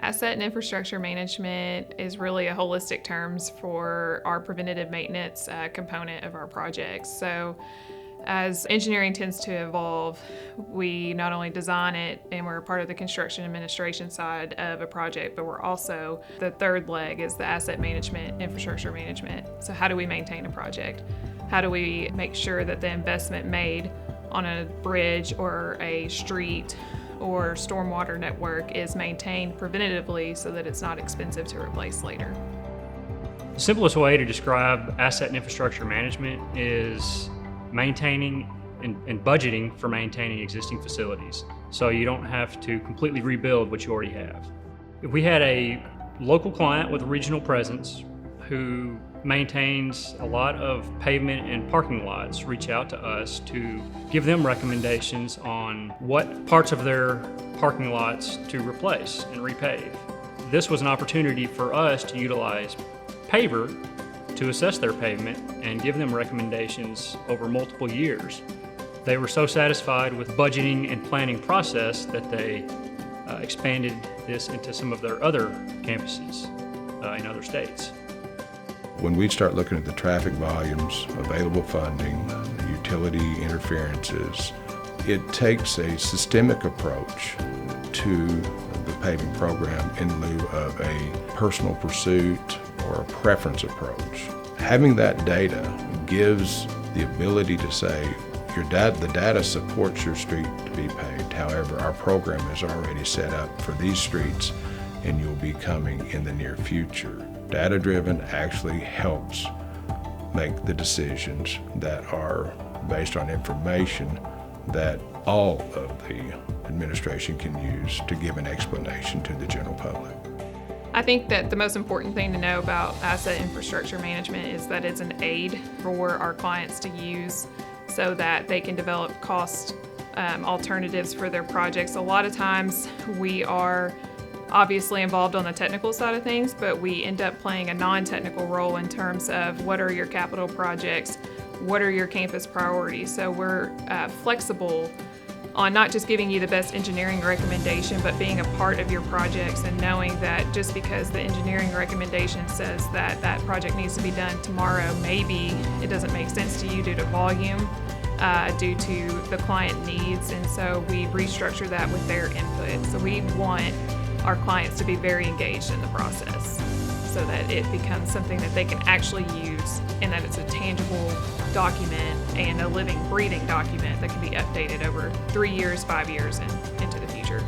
Asset and infrastructure management is really a holistic terms for our preventative maintenance component of our projects. So as engineering tends to evolve, we not only design it and we're a part of the construction administration side of a project, but we're also, the third leg is the asset management, infrastructure management. So how do we maintain a project? How do we make sure that the investment made on a bridge or a street or stormwater network is maintained preventatively so that it's not expensive to replace later? The simplest way to describe asset and infrastructure management is maintaining and budgeting for maintaining existing facilities, so you don't have to completely rebuild what you already have. If we had a local client with a regional presence who maintains a lot of pavement and parking lots reach out to us to give them recommendations on what parts of their parking lots to replace and repave. This was an opportunity for us to utilize paver to assess their pavement and give them recommendations over multiple years. They were so satisfied with budgeting and planning process that they expanded this into some of their other campuses in other states. When we start looking at the traffic volumes, available funding, utility interferences, it takes a systemic approach to the paving program in lieu of a personal pursuit or a preference approach. Having that data gives the ability to say, the data supports your street to be paved. However, our program is already set up for these streets and you'll be coming in the near future. Data-driven actually helps make the decisions that are based on information that all of the administration can use to give an explanation to the general public. I think that the most important thing to know about asset infrastructure management is that it's an aid for our clients to use so that they can develop cost alternatives for their projects. A lot of times we are obviously involved on the technical side of things, but we end up playing a non-technical role in terms of what are your capital projects, what are your campus priorities. So we're flexible on not just giving you the best engineering recommendation, but being a part of your projects and knowing that just because the engineering recommendation says that that project needs to be done tomorrow, maybe it doesn't make sense to you due to volume, due to the client needs, and so we restructure that with their input. So we want our clients to be very engaged in the process so that it becomes something that they can actually use and that it's a tangible document and a living, breathing document that can be updated over 3 years, 5 years, and into the future.